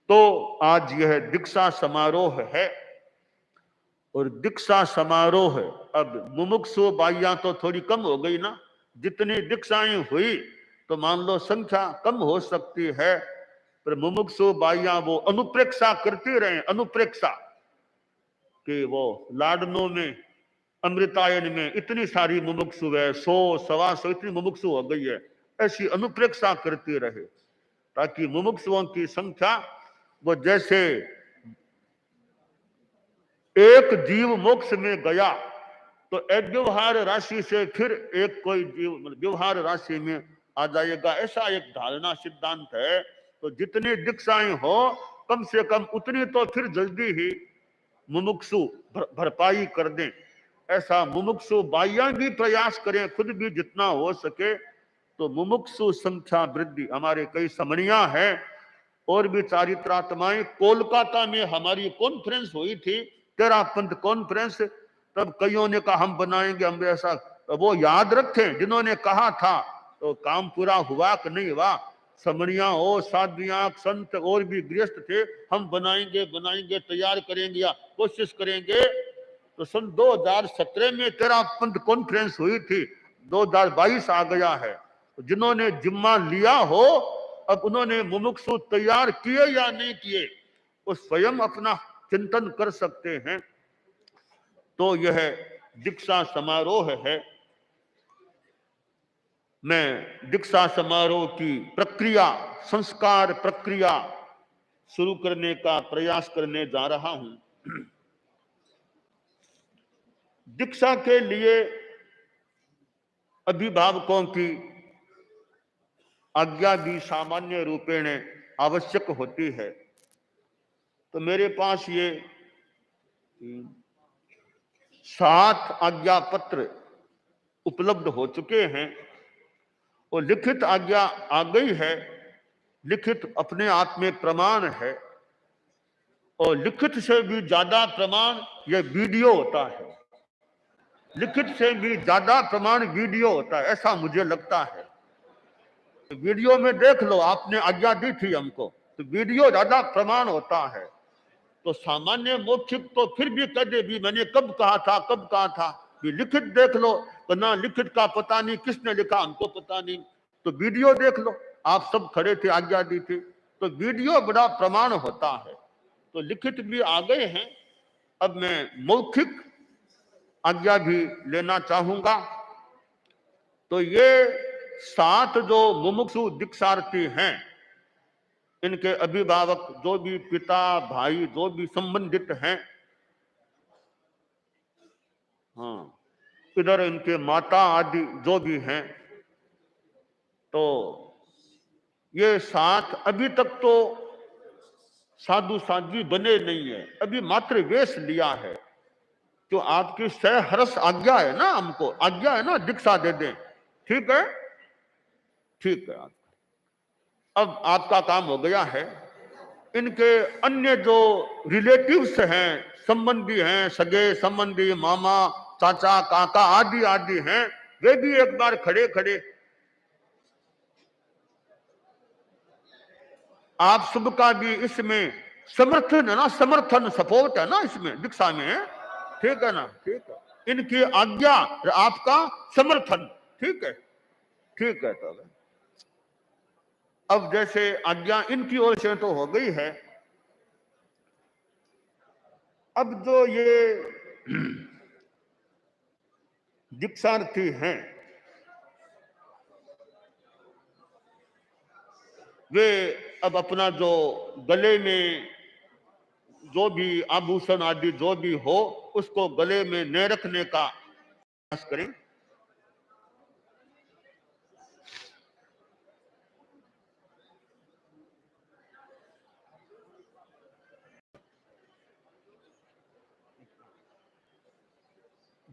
तो आज यह दीक्षा समारोह है, और दीक्षा समारोह अब मुमुक्षु बाइयां तो थोड़ी कम हो गई ना। जितनी दीक्षाएं हुई तो मान लो संख्या कम हो सकती है, पर मुमुक्षु बाइयां वो अनुप्रेक्षा करती रहे, अनुप्रेक्षा कि वो लाडनों में, अमृतायन में इतनी सारी मुमुक्षु है, 100 125 इतनी मुमुक्षु हो गई है, ऐसी अनुप्रेक्षा करती रहे, ताकि मुमुक्षुओं की संख्या वो जैसे एक जीव मोक्ष में गया तो एक व्यवहार राशि से फिर एक कोई जीव व्यवहार राशि में आ जाएगा, ऐसा एक धारणा सिद्धांत है। तो जितनी दीक्षाएं हो कम से कम उतनी तो फिर जल्दी ही मुमुक्षु भरपाई कर दें। ऐसा मुमुक्षु बाह्य भी प्रयास करें, खुद भी जितना हो सके तो मुमुक्षु संख्या वृद्धि। हमारे कई समणियां हैं और भी चारित्रात्माएं। कोलकाता में हमारी कॉन्फ्रेंस हुई थी, तेरा पंथ कॉन्फ्रेंस, तब कईयों ने कहा हम बनाएंगे, हम ऐसा। वो याद रखें जिन्होंने कहा था तो काम पूरा हुआ कि नहीं हुआ। समणिया हो, साध्वियां, संत और भी गृहस्थ थे, हम बनाएंगे बनाएंगे, तैयार करेंगे या कोशिश करेंगे। तो सन 2017 में तेरा पंथ कॉन्फ्रेंस हुई थी, 2022 आ गया है। जिन्होंने जिम्मा लिया हो, अब उन्होंने मुमुक्षु तैयार किए या नहीं किए, वो स्वयं अपना चिंतन कर सकते हैं। तो यह दीक्षा समारोह है। मैं दीक्षा समारोह की प्रक्रिया, संस्कार प्रक्रिया शुरू करने का प्रयास करने जा रहा हूं। दीक्षा के लिए अभिभावकों की आज्ञा भी सामान्य रूपेण आवश्यक होती है। तो मेरे पास ये 7 आज्ञा पत्र उपलब्ध हो चुके हैं और लिखित आज्ञा आ गई है। लिखित अपने आप में प्रमाण है, और लिखित से भी ज्यादा प्रमाण यह वीडियो होता है। लिखित से भी ज्यादा प्रमाण वीडियो होता है, ऐसा मुझे लगता है। तो वीडियो में देख लो, आपने आज्ञा दी थी हमको, तो वीडियो ज्यादा प्रमाण होता है। तो सामान्य मौखिक तो फिर भी कह दे भी मैंने कब कहा था, कब कहा था। भी लिखित देख लो तो ना लिखित का पता नहीं, किसने लिखा हमको पता नहीं। तो वीडियो देख लो, आप सब खड़े थे, आज्ञा दी थी, तो वीडियो बड़ा प्रमाण होता है। तो लिखित भी आ गए हैं। अब मैं मौखिक आज्ञा भी लेना चाहूंगा। तो ये 7 जो मुमुक्षु दीक्षार्थी हैं, इनके अभिभावक जो भी पिता भाई जो भी संबंधित हैं, हाँ, इधर इनके माता आदि जो भी हैं, तो ये 7 अभी तक तो साधु साध्वी बने नहीं है, अभी मात्र वेश लिया है। तो आपकी सहर्ष आज्ञा है ना, हमको आज्ञा है ना दीक्षा दे दें, ठीक है, ठीक है। अब आपका काम हो गया है। इनके अन्य जो रिलेटिव्स हैं, संबंधी हैं, सगे संबंधी, मामा चाचा काका आदि आदि हैं, वे भी एक बार खड़े खड़े। आप सबका भी इसमें समर्थन है ना, समर्थन सपोर्ट है ना इसमें दीक्षा में, ठीक है ना, ठीक है। इनकी आज्ञा और आपका समर्थन, ठीक है, ठीक है। तो अब जैसे आज्ञा इनकी ओर से तो हो गई है, अब जो ये दीक्षार्थी हैं, वे अब अपना जो गले में जो भी आभूषण आदि जो भी हो, उसको गले में न रखने का प्रयास करें।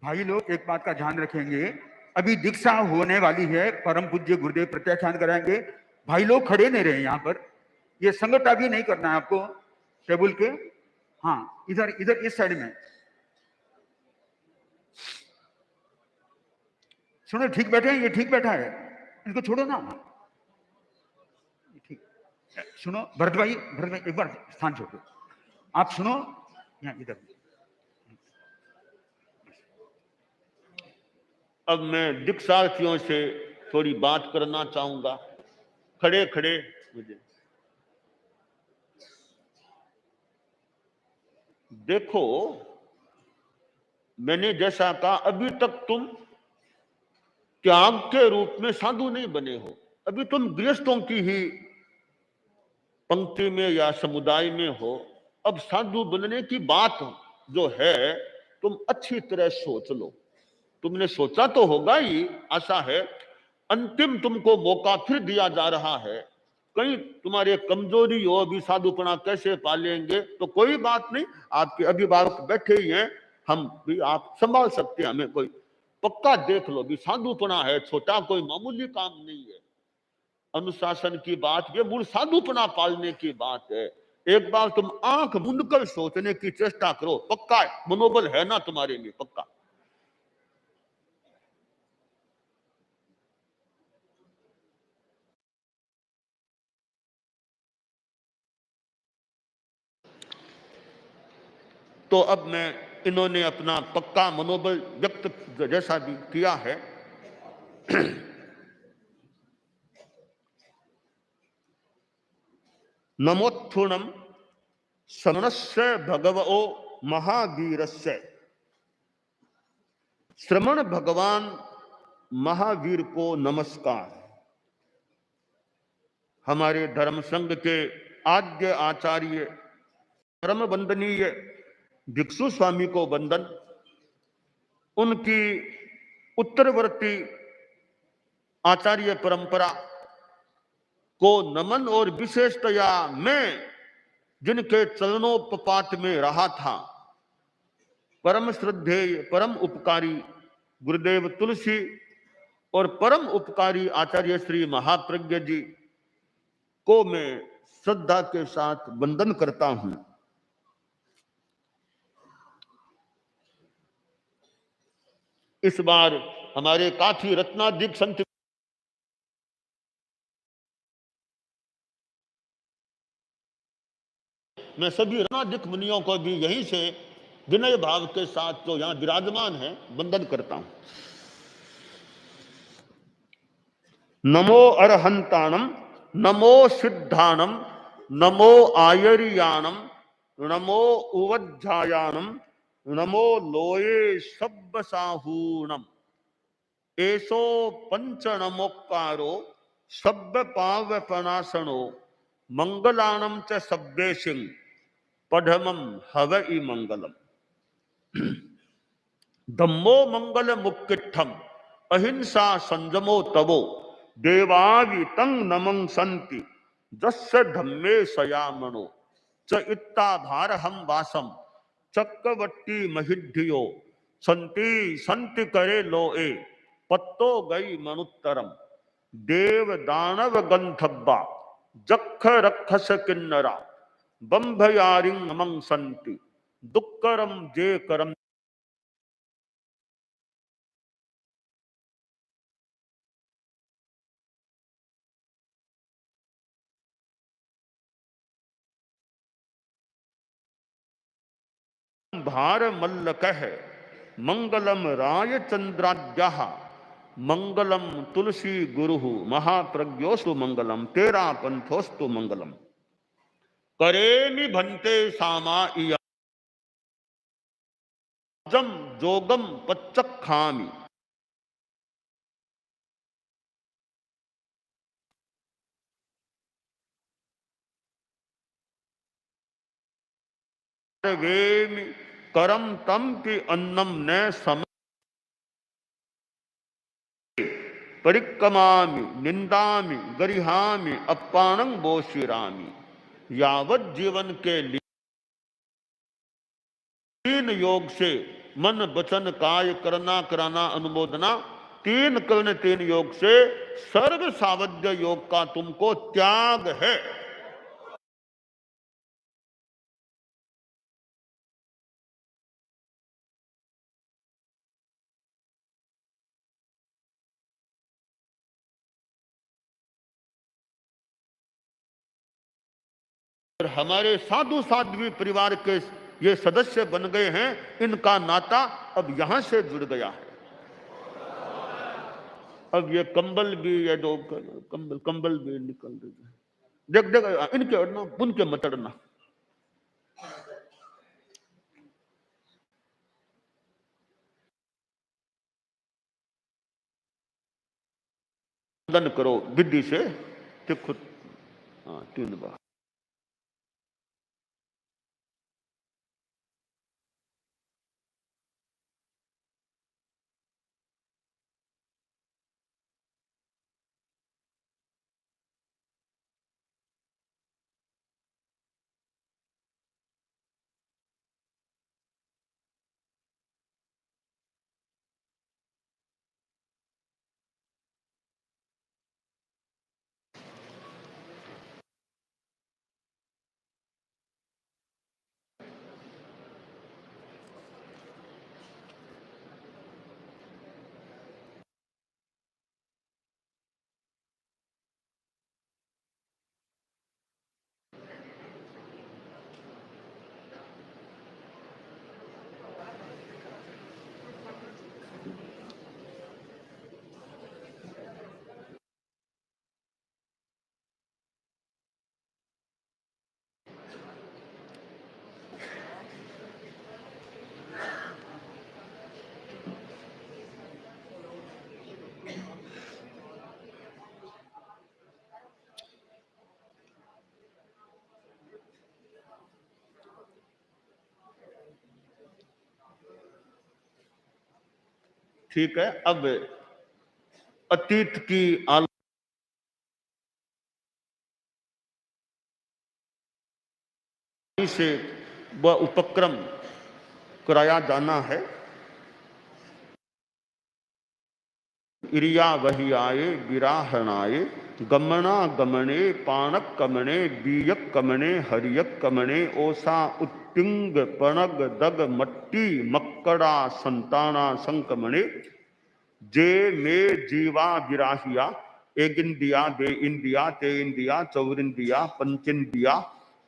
भाई लोग एक बात का ध्यान रखेंगे, अभी दीक्षा होने वाली है, परम पूज्य गुरुदेव प्रत्याख्यान कराएंगे। भाई लोग खड़े नहीं रहे यहाँ पर, ये संगठा भी नहीं करना है आपको टेबल के, हाँ इधर इधर इस साइड में। सुनो, ठीक बैठे हैं, ये ठीक बैठा है, इनको छोड़ो ना, ठीक। सुनो भरत भाई एक बार स्थान छोड़ो, आप सुनो यहाँ इधर। अब मैं दीक्षार्थियों से थोड़ी बात करना चाहूंगा, खड़े खड़े मुझे देखो। मैंने जैसा कहा, अभी तक तुम त्याग के रूप में साधु नहीं बने हो, अभी तुम गृहस्थों की ही पंक्ति में या समुदाय में हो। अब साधु बनने की बात जो है, तुम अच्छी तरह सोच लो। तुमने सोचा तो होगा ही, आशा है। अंतिम तुमको मौका फिर दिया जा रहा है। कहीं तुम्हारी कमजोरी हो, अभी साधुपना कैसे पालेंगे, तो कोई बात नहीं, आपके अभिभावक बैठे ही हैं, हम भी आप संभाल सकते हैं हमें। कोई पक्का देख लो, भी साधुपना है छोटा, कोई मामूली काम नहीं है। अनुशासन की बात, ये मूल साधुपना पालने की बात है। एक बार तुम आंख मूंद कर सोचने की चेष्टा करो, पक्का मनोबल है ना तुम्हारे लिए? पक्का। तो अब मैं, इन्होंने अपना पक्का मनोबल व्यक्त जैसा भी किया है, नमोत्थुणम श्रवणस्य भगवो महावीरस्य। श्रवण भगवान महावीर को नमस्कार। हमारे धर्म संघ के आद्य आचार्य परम वंदनीय भिक्षु स्वामी को वंदन। उनकी उत्तरवर्ती आचार्य परंपरा को नमन। और विशेषतया मैं जिनके चरणोपपात में रहा था, परम श्रद्धेय परम उपकारी गुरुदेव तुलसी और परम उपकारी आचार्य श्री महाप्रज्ञ जी को मैं श्रद्धा के साथ वंदन करता हूं। इस बार हमारे काफी रत्नाधिक संत, मैं सभी रत्नाधिक मुनियों को भी यहीं से विनय भाव के साथ जो यहां विराजमान है वंदन करता हूं। नमो अरहंताणम, नमो सिद्धाणम, नमो आयरियाणम, नमो उवध्यायानम, नमो लोये सब्बसाहूणम। एसो पंच नमोकारो सब्ब पावपनासनो, मंगलाणम च सब्बे सिंह पढ़मम हवई मंगलम। धम्मो मंगल मुक्किठम, अहिंसा संजमो तवो, देवावि तंग नमं संति जस्य धम्मे सयामणो। च इत्ता भार हम वासम चक्रवट्टी महिध्यो, संति संति करे लोए पत्तो गई मनुत्तरम। देव दानव गंधब्बा जख रक्षस किन्नरा, बंभयारिंग नमं संति दुक्करम जे करम। भार मल्ल कह मंगलम राय चंद्राद्या, मंगलम तुलसी गुरु महाप्रज्ञोस्तु मंगलम, तेरा पंथोस्तु मंगलम। करेमि भन्ते सामा जम जोगम पच्चखामि, वेमि करम तम की अन्नम न सम, परिक्रमामि निंदामि गरिहामि अपाणं बोशिरामि। यावत जीवन के लिए तीन योग से मन वचन काय करना कराना अनुमोदना, तीन कर्ण तीन योग से सर्व सावध्य योग का तुमको त्याग है। और हमारे साधु साध्वी परिवार के ये सदस्य बन गए हैं, इनका नाता अब यहां से जुड़ गया है। अब ये कंबल भी, ये जो कंबल कंबल भी निकल रही है, देख देख इनके अड़ना बुन के मत अड़ना। वंदन करो विधि से, खुद 3 बार। ठीक है, अब अतीत की आलोचना से वह उपक्रम कराया जाना है। इरिया वही आए विराहनाए, गमना गमने पाणक कमने बीयक कमने हरियक कमने, ओसा उत्तिंग पणग दग मट्टी मक्कड़ा संताना संकमणे, जे मे जीवा विराहिया, एक इंदिया बे इंदिया ते इंदिया चौरिंदिया पंचिंदिया,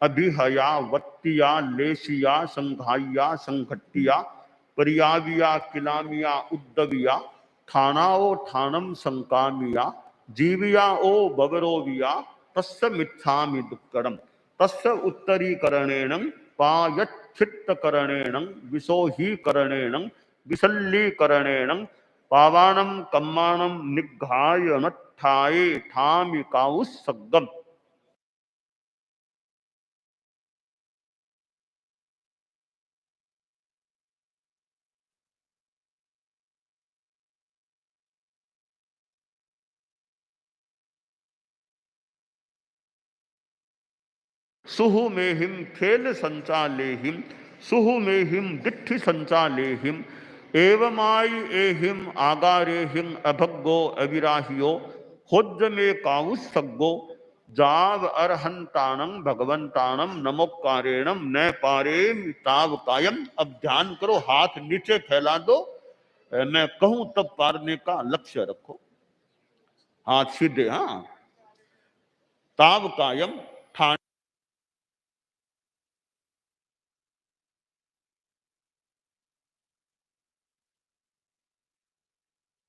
अभिहया वत्तिया लेसिया संघाइया संघट्टिया, परियाविया किलामिया उद्दविया, ठाणाओ ठाणम संकामिया, जीविया ओ बवरोविया, तस्य मिच्छामि दुक्कडम, तस्य उत्तरीकरणेन पायच्छित्तकरणेन विशोहीकरणेन विशल्लीकरणेन पावाणम कम्माणम निघाय नठाए ठामि काउसगम। सुहु में हिम खेल संचालेहिम, सुहु में हिम दिट्ठि संचालेहिम, एवमाई एहिम आगारेहिम अभग्गो अविराहियो, होज्ज में काउस सग्गो, जाव अरहंताणम भगवंताणम नमोकारेणम न पारेम ताव कायम। अब ध्यान करो, हाथ नीचे फैला दो, मैं कहूं तब पारने का लक्ष्य रखो, हाथ सीधे। हाँ, ताव कायम ठान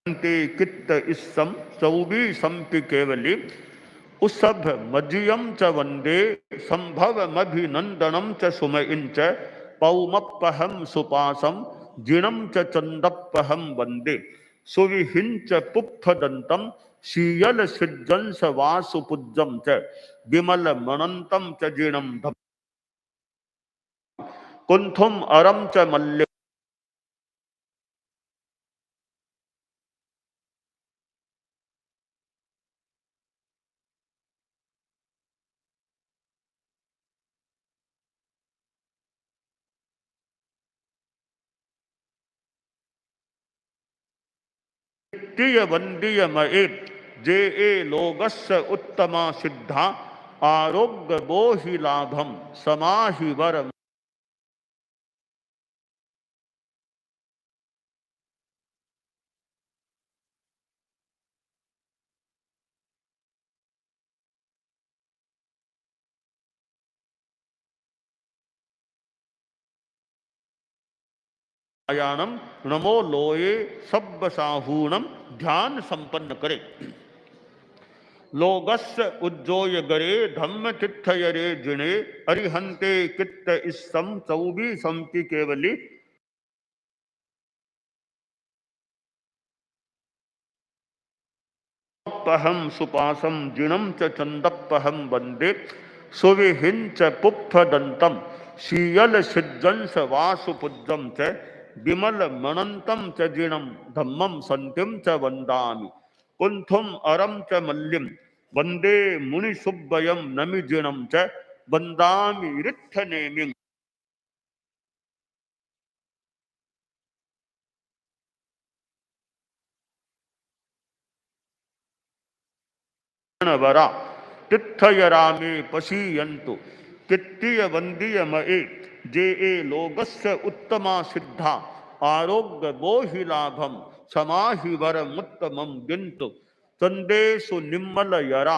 कित्त इस्सम चौबी संपि केवली, उसभ मजियम च वंदे संभव मभिनंदनम च सुमइन च, पौमपहम सुपासम जिणम च चंदपहम वंदे, सुविहिंच पुप्फदंतम शीयल सिद्धंस वासुपुज्जम च, विमल मनंतम च जिणम धम, कुंथुम अरम च मल्ले वंदीय मए, जे ए लोगस्य उत्तमा सिद्धा, आरोग्य बोहि लाभम समाहि वर आयानम नमो लोये सब साहूनम ध्यान संपन्न करे। लोगस्य उज्जोय गरे धम्म तिथयरे जिणे अरिहंते कित्त इसम चौबी संति केवली पहम सुपासम जिणम च चंदपहम वंदे सुविहिं च पुप्फ दंतम शीयल सिद्धंस वासुपुज्जम च विमल मनंतम च जिणम धम्मम संतिम च वंदामि कुंथुम अरम च मल्लिम वंदे मुनि सुब्बयम नमि जिणम च वंदामि रित्थ नेमिं वरा तिथयरामे पशीयन्तु कित्तीय वंदीय मए जे ए लोगस्य उत्तमा सिद्धा आरोग्य बोहि लाभम समाहि वर मुत्तमम गिंतु चंदेषु निम्मल यरा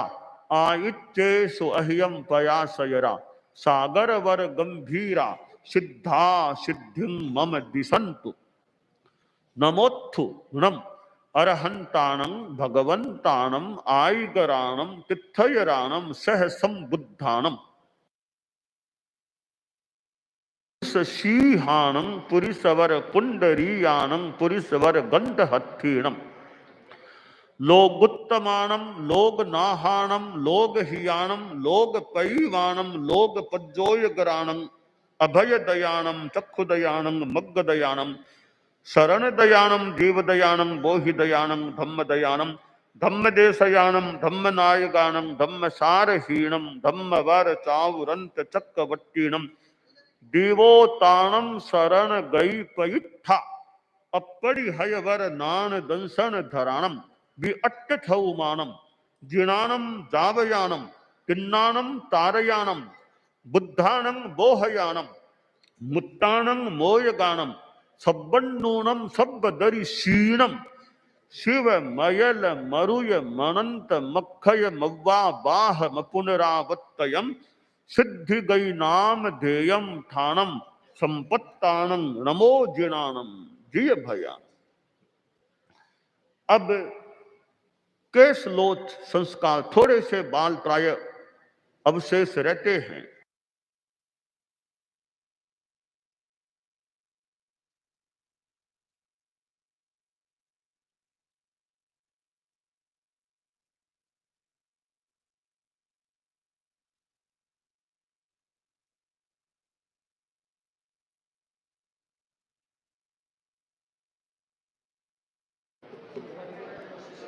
आयुच्चेषु अह्यम पयासयरा सागर वर गंभीरा सिद्धा सिद्धिं मम दिशन्तु नमोत्थु नम अरहंताणं भगवंताणं आयगराणं तिथयराणं सह संबुद्धाणं शीहाणं पुरीसवर पुंडरीयाणं पुरीसवर गंधहत्थीणं लोगुत्तमाणं लोगनाहाणं लोगहियाणं लोगपैवाणं लोगपज्जोयगराणं अभयदयाणं चक्षुदयाणं मग्गदयाणं शरण दयानम जीव दयानम बोहि दयानम धम्म दयानम धम्म देशयानम धम्म नायगानम धम्म सारहीणम धम्म वर चावरंत चक्रवट्टीणम देवोताणम शरण गई पयुत्था अपरि हयवर नान दंसन धराणम वि अट्टथौमानम जिनानम जावयानम किन्नानम तारयानम बुद्धानम बोहयानम मुत्तानं मोयगानम सब्बन्नूनम सब्बदरि क्षीणम शिव मयल मरुय मनंत मखय मव्वा बाह मपुनरावत्तयम सिद्धि गई नाम धेयम थानम संपत्तानं नमो जिनानम जिय भया। अब केशलोच संस्कार थोड़े से बाल प्राय अवशेष रहते हैं।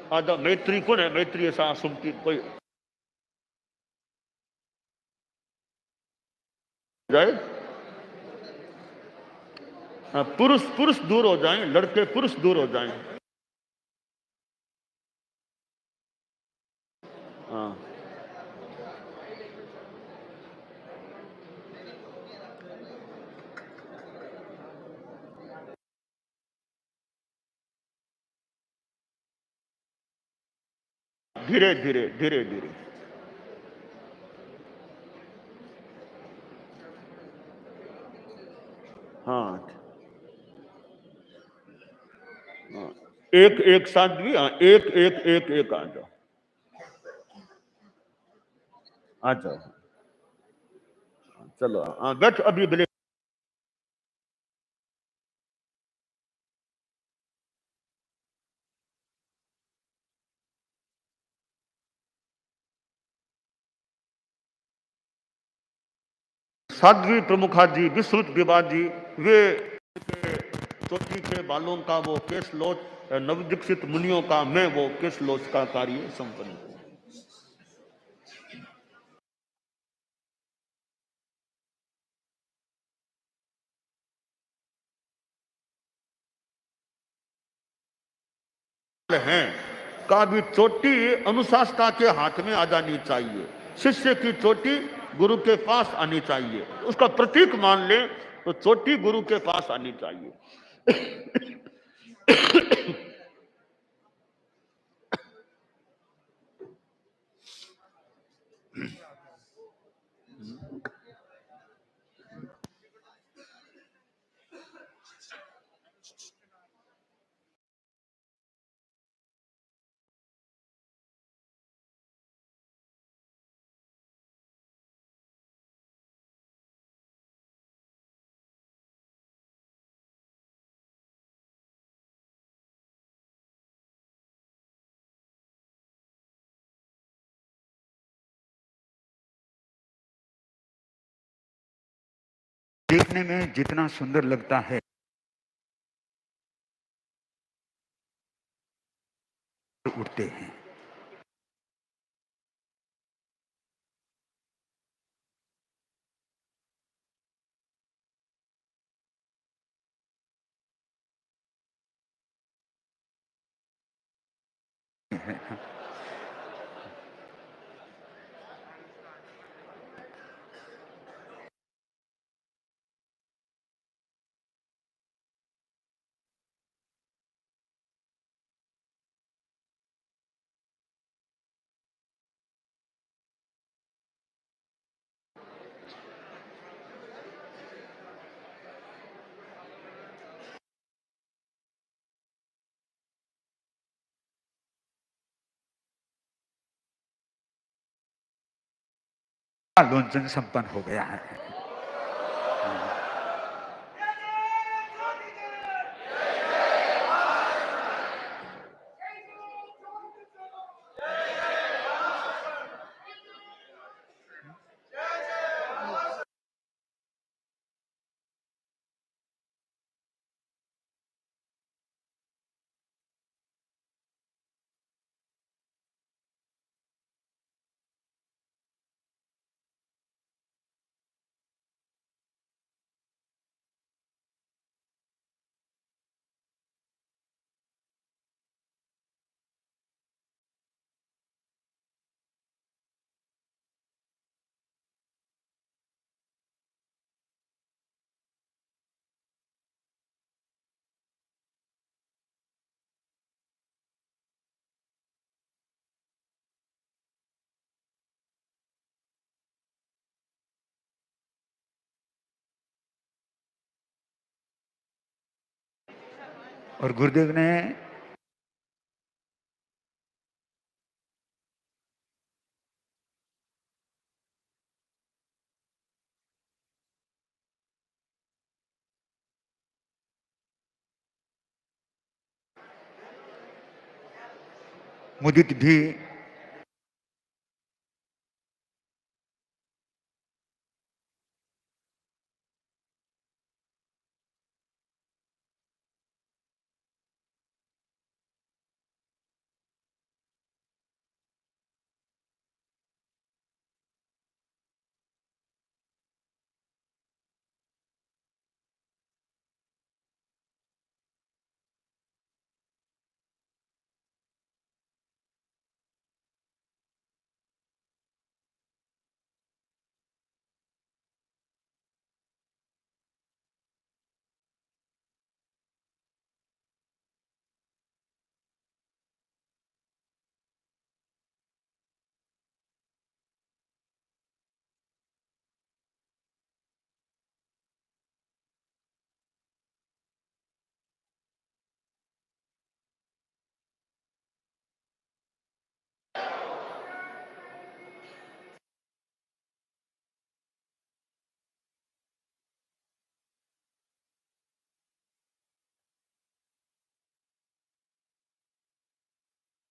आदा मैत्री कौन है? मैत्री ऐसा सुनती कोई जाए। पुरुष पुरुष दूर हो जाएं, लड़के पुरुष दूर हो जाएं। हाँ, धीरे धीरे धीरे धीरे। हाँ, हाँ, एक एक साथ भी। हाँ, एक एक एक एक आ जाओ, आ जाओ। चलो, हाँ बैठ अभी ब्रेक। साध्वी प्रमुखा जी, विश्रुत विवाह जी, वे चोटी के बालों का वो केश लोच, नवदीक्षित मुनियों का मैं वो केश लोच का कार्य संपन्न हूं। हैं का भी चोटी अनुशासना के हाथ में आ जानी चाहिए। शिष्य की चोटी गुरु के पास आनी चाहिए। उसका प्रतीक मान ले तो चोटी गुरु के पास आनी चाहिए। देखने में जितना सुंदर लगता है उठते हैं। लोंचन संपन्न हो गया है। और गुरुदेव ने मुदित भी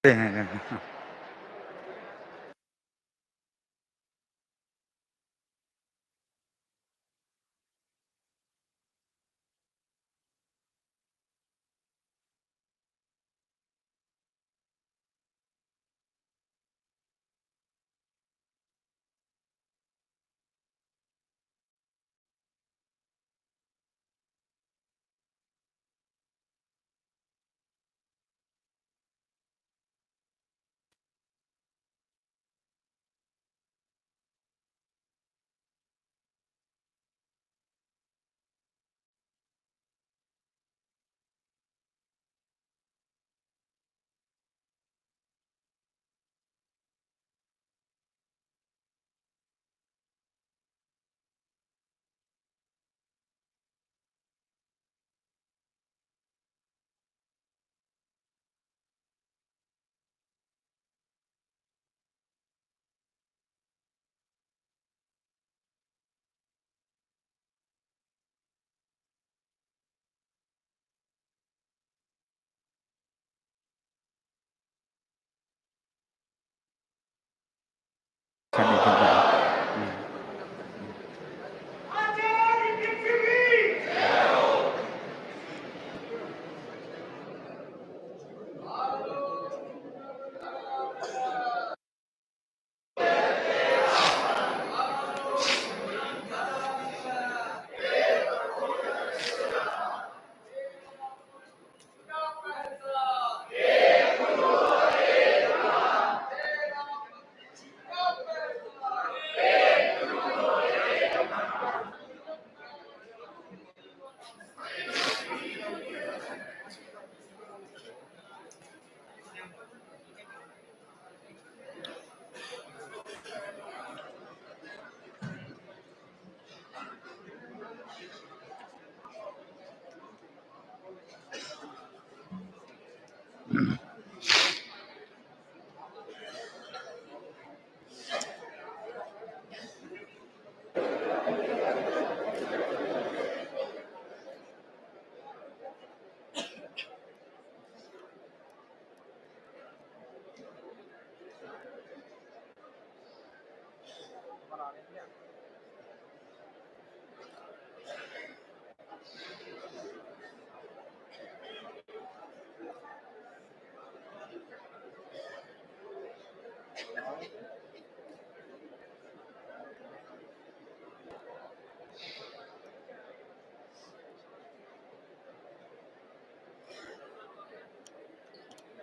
हैं।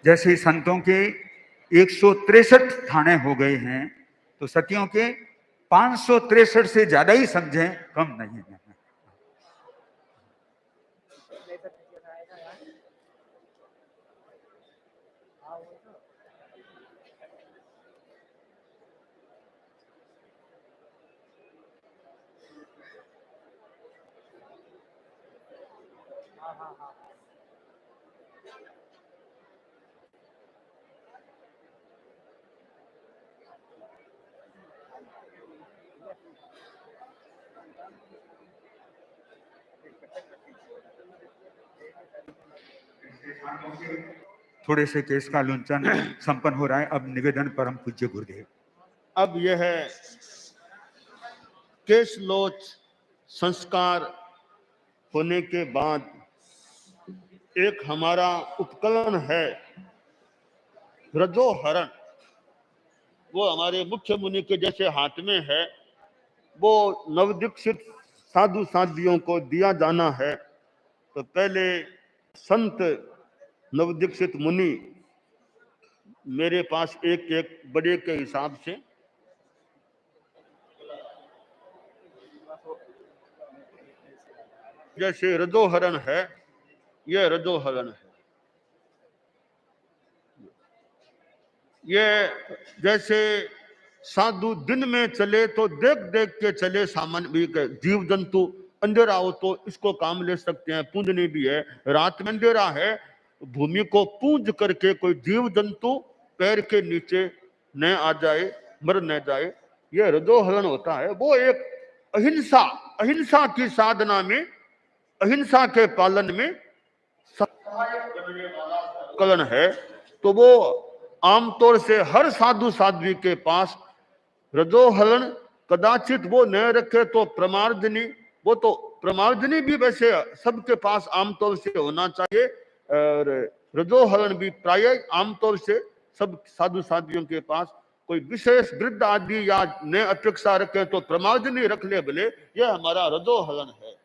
जैसे संतों के 163 थाने हो गए हैं, तो सतियों के 563 से ज्यादा ही समझें, कम नहीं है। थोड़े से केस का लुंचन संपन्न हो रहा है। अब निवेदन परम पूज्य गुरुदेव। अब यह केस लोच संस्कार होने के बाद एक हमारा उपकरण है रजोहरण, वो हमारे मुख्य मुनि के जैसे हाथ में है, वो नवदीक्षित साधु साध्वियों को दिया जाना है। तो पहले संत नवदीक्षित मुनि मेरे पास एक एक बड़े के हिसाब से जैसे रजोहरण है, यह रजोहरण है। ये जैसे साधु दिन में चले तो देख देख के चले, सामान्य जीव जंतु अंधेरा हो तो इसको काम ले सकते हैं, पूंजनी भी है। रात में अंधेरा है, भूमि को पूंज करके कोई जीव जंतु पैर के नीचे न आ जाए, मर न जाए, यह रजोहरण होता है। वो एक अहिंसा, अहिंसा की साधना में, अहिंसा के पालन में कलन है। तो वो आमतौर से हर साधु साध्वी के पास रजोहरण कदाचित वो न रखे तो प्रमार्जनी, वो तो प्रमार्जनी भी वैसे सबके पास आमतौर से होना चाहिए, और रजोहरण भी प्राय आमतौर से सब साधु साध्वियों के पास। कोई विशेष वृद्ध आदि या न अपेक्षा रखे तो प्रमार्जनी रख ले भले, यह हमारा रजोहरण है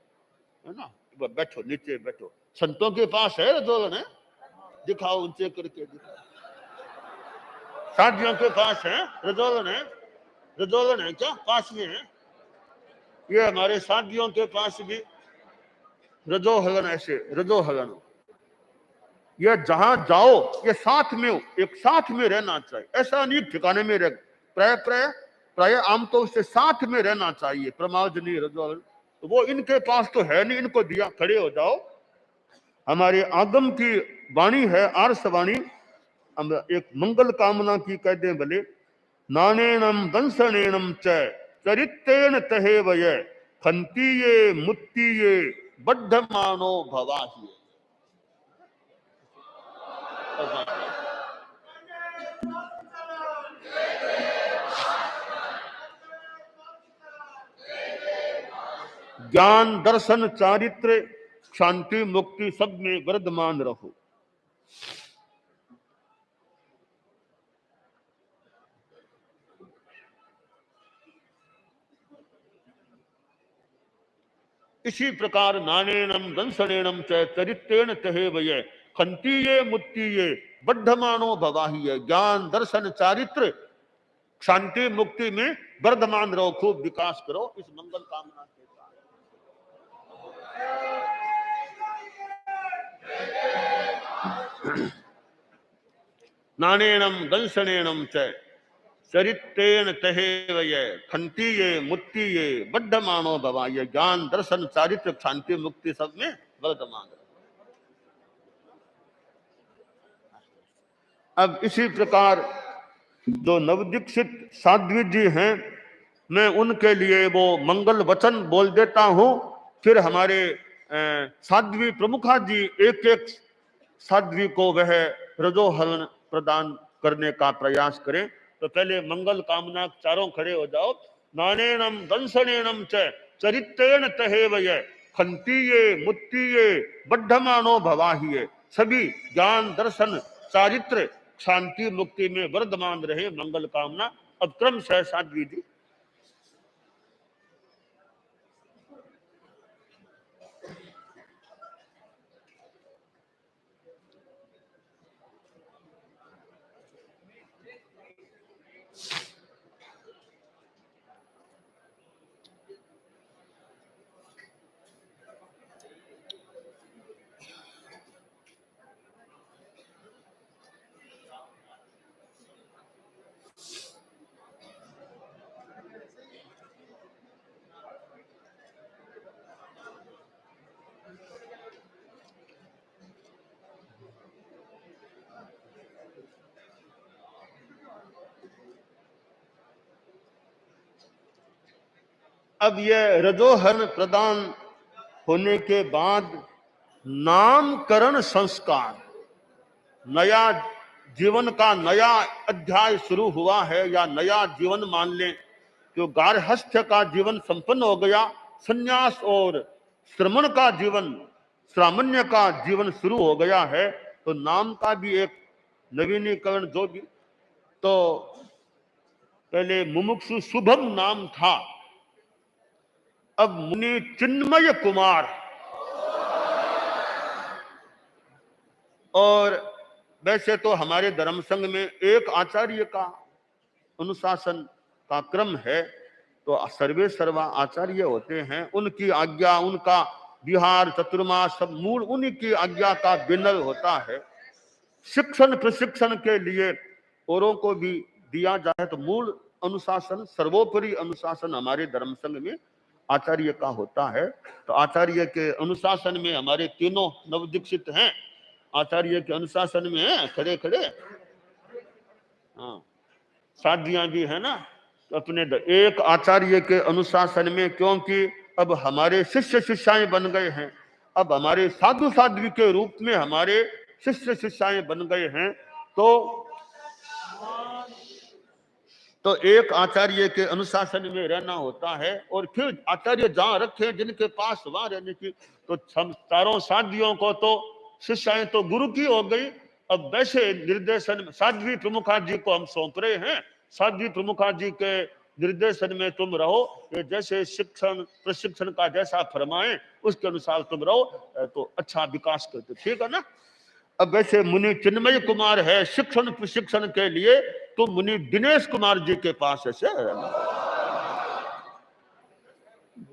ना। बैठो, नीचे बैठो। संतों के पास है रजोहरण, है, दिखाओ, ऊंचे करके दिखाओ। साध्वियों के पास है रजोहरण, है, रजोहरण है क्या पास में है? ये हमारे साध्वियों के पास भी रजोहरण, ऐसे रजोहरण। ये जहां जाओ ये साथ में हो, एक साथ में रहना चाहिए। ऐसा नहीं ठिकाने में रह, प्राय प्राय प्राय आमतौर से साथ में रहना चाहिए प्रमार्जनी रजोहरण। तो वो इनके पास तो है नहीं, इनको दिया। खड़े हो जाओ। हमारे आगम की वाणी है, आर्ष वाणी, हम एक मंगल कामना की कह दें भले। नानेनम दंसनेनम च चरित्रेण तहे वय खंतीये मुत्तीये बद्धमानो भवाहि। ज्ञान दर्शन चारित्र शांति मुक्ति सब में वर्धमान रहो। इसी प्रकार नानेनम दंसनेनम च चरित्रेण तहे वय खंतीये मुत्तीये बद्धमानो भवाहि। ज्ञान दर्शन चारित्र शांति मुक्ति में वर्धमान रहो, खूब विकास करो। इस मंगल कामना के साथ नानेनम दंसनेनम च चरित्रेण तहे वय खंतीये मुत्तीये बद्धमानो भवाय। ज्ञान दर्शन चारित्र शांति मुक्ति सब में वर्धमान। अब इसी प्रकार जो नवदीक्षित साध्वी जी हैं, मैं उनके लिए वो मंगल वचन बोल देता हूं। फिर हमारे साध्वी प्रमुखा जी एक एक साध्वी को वह रजोहरण प्रदान करने का प्रयास करें। तो पहले मंगल कामना, चारों खड़े हो जाओ। नानेनम दंसनेनम च चरित्रेण तहे वय खंतीये मुत्तीये बद्धमानो भवाहिये। सभी ज्ञान दर्शन चारित्र शांति मुक्ति में वर्धमान रहे, मंगल कामना। अब क्रम से साध्वी जी। अब ये रजोहरण प्रदान होने के बाद नामकरण संस्कार, नया जीवन का नया अध्याय शुरू हुआ है या नया जीवन मान लें, जो गार्हस्थ्य का जीवन संपन्न हो गया, संन्यास और श्रमण का जीवन, सामान्य का जीवन शुरू हो गया है, तो नाम का भी एक नवीनीकरण, जो भी, तो पहले मुमुक्षु शुभम नाम था, अब मुनि चिन्मय कुमार। और वैसे तो हमारे धर्म संघ में एक आचार्य का अनुशासन का क्रम है, तो सर्वे सर्वा आचार्य होते हैं, उनकी आज्ञा, उनका विहार चतुर्मास सब मूल उन्हीं की आज्ञा का विनय होता है। शिक्षण प्रशिक्षण के लिए औरों को भी दिया जाए, तो मूल अनुशासन, सर्वोपरि अनुशासन हमारे धर्म संघ में आचार्य का होता है। तो आचार्य के अनुशासन में हमारे तीनों नवदीक्षित हैं, आचार्य के अनुशासन में है, खड़े खड़े। हाँ, साधियां भी है ना, तो अपने एक आचार्य के अनुशासन में, क्योंकि अब हमारे शिष्य शिष्याएं बन गए हैं, अब हमारे साधु साध्वी के रूप में हमारे शिष्य शिष्याएं बन गए हैं, तो एक आचार्य के अनुशासन में रहना होता है। और फिर आचार्य जहां रखे जिनके पास, वहां रहने की। तो हम चारों साध्वियों को तो शिष्याएं तो गुरु की हो गई, अब वैसे निर्देशन साध्वी प्रमुखा जी को हम सौंप रहे हैं, साध्वी प्रमुखा जी के निर्देशन में तुम रहो, ये जैसे शिक्षण प्रशिक्षण का जैसा फरमाए उसके अनुसार तुम रहो, तो अच्छा विकास करते, ठीक है ना। अब वैसे मुनि चिन्मय कुमार है शिक्षण प्रशिक्षण के लिए, तो मुनि दिनेश कुमार जी के पास ऐसे।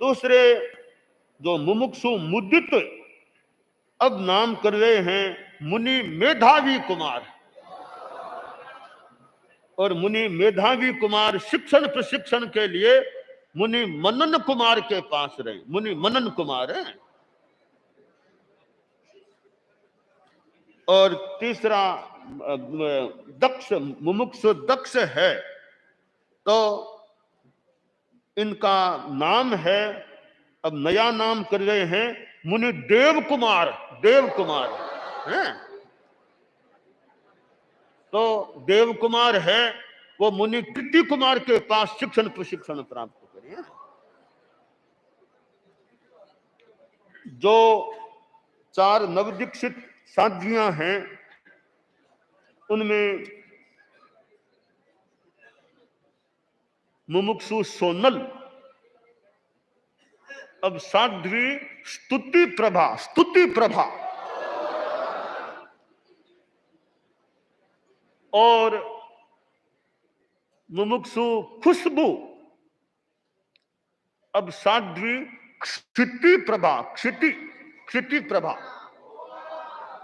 दूसरे जो मुमुक्षु मुदित अब नाम कर रहे हैं मुनि मेधावी कुमार, और मुनि मेधावी कुमार शिक्षण प्रशिक्षण के लिए मुनि मनन कुमार के पास रहे, मुनि मनन कुमार है। और तीसरा दक्ष, मुमुक्षु दक्ष है, तो इनका नाम है, अब नया नाम कर रहे हैं मुनि देव कुमार, देव कुमार है। तो देव कुमार है वो मुनि कीर्ति कुमार के पास शिक्षण प्रशिक्षण प्राप्त करें। जो चार नवदीक्षित साध्वियां हैं, उनमें मुमुक्षु सोनल, अब साध्वी स्तुति प्रभा, स्तुति प्रभा, और मुमुक्षु खुशबू, अब साध्वी क्षिति प्रभा, क्षिति, क्षिति प्रभा,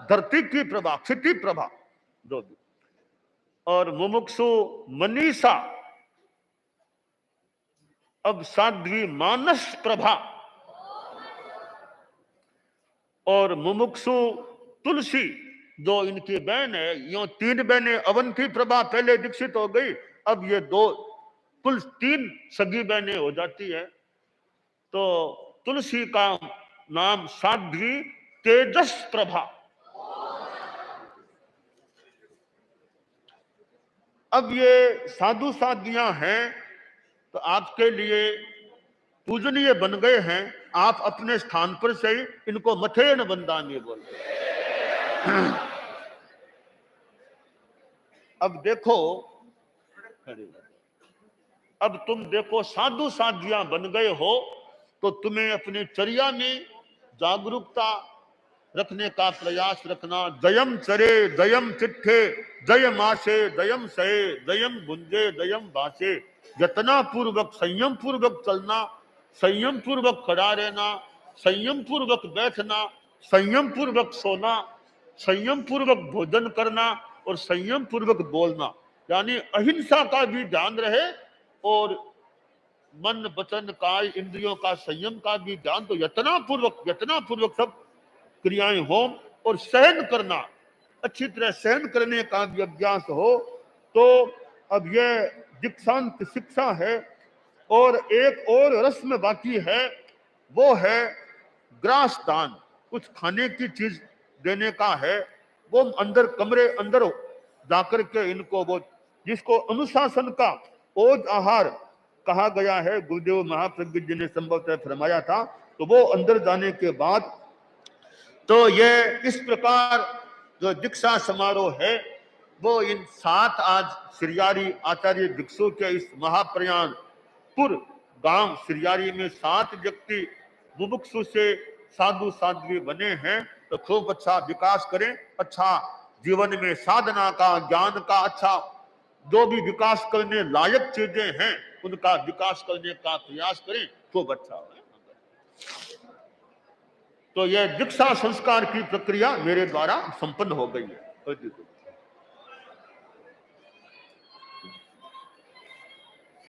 धरती की प्रभा, क्षिति प्रभा, दो। और मुमुक्षु मनीषा, अब साध्वी मानस प्रभा, और मुमुक्षु तुलसी, जो इनकी बहन है, यो तीन बहनें, अवंती प्रभा पहले दीक्षित हो गई, अब ये दो कुल तीन सगी बहनें हो जाती है। तो तुलसी का नाम साध्वी तेजस प्रभा। अब ये साधु साध्वियां हैं, तो आपके लिए पूजनीय बन गए हैं, आप अपने स्थान पर से ही इनको मथेन बंदानी बोलते। अब देखो, अब तुम देखो साधु साध्वियां बन गए हो, तो तुम्हें अपनी चर्या में जागरूकता रखने का प्रयास रखना। जयम चरे जयम चिट्ठे जय मासे जयम सहे जयम गुंजे जयम बासे, यतना पूर्वक संयम पूर्वक चलना, संयम पूर्वक खड़ा रहना, संयम पूर्वक बैठना, संयम पूर्वक सोना, संयम पूर्वक भोजन करना और संयम पूर्वक बोलना, यानी अहिंसा का भी ध्यान रहे और मन वचन काय इंद्रियों का संयम का भी ध्यान। तो यतना पूर्वक सब क्रियाएं हो, और सहन करना, अच्छी तरह सहन करने का भी अभ्यास हो। तो अब यह दीक्षांत शिक्षा है, और एक और रस्म बाकी है, वो है ग्रास दान। कुछ खाने की चीज देने का है, वो अंदर कमरे अंदर जाकर के इनको, वो जिसको अनुशासन का ओज आहार कहा गया है, गुरुदेव महाप्रज्ञ जी ने संभवतः फरमाया था। तो वो अंदर जाने के बाद तो ये इस प्रकार जो दीक्षा समारोह है वो इन 7 आज सिरियारी आचार्य भिक्षु के इस महाप्रयाणपुर गांव सिरियारी में 7 व्यक्ति मुमुक्षु से साधु साध्वी बने हैं। तो खूब अच्छा विकास करें, अच्छा जीवन में साधना का, ज्ञान का, अच्छा जो भी विकास करने लायक चीजें हैं उनका विकास करने का प्रयास करें, खूब अच्छा है। तो यह दीक्षा संस्कार की प्रक्रिया मेरे द्वारा संपन्न हो गई है।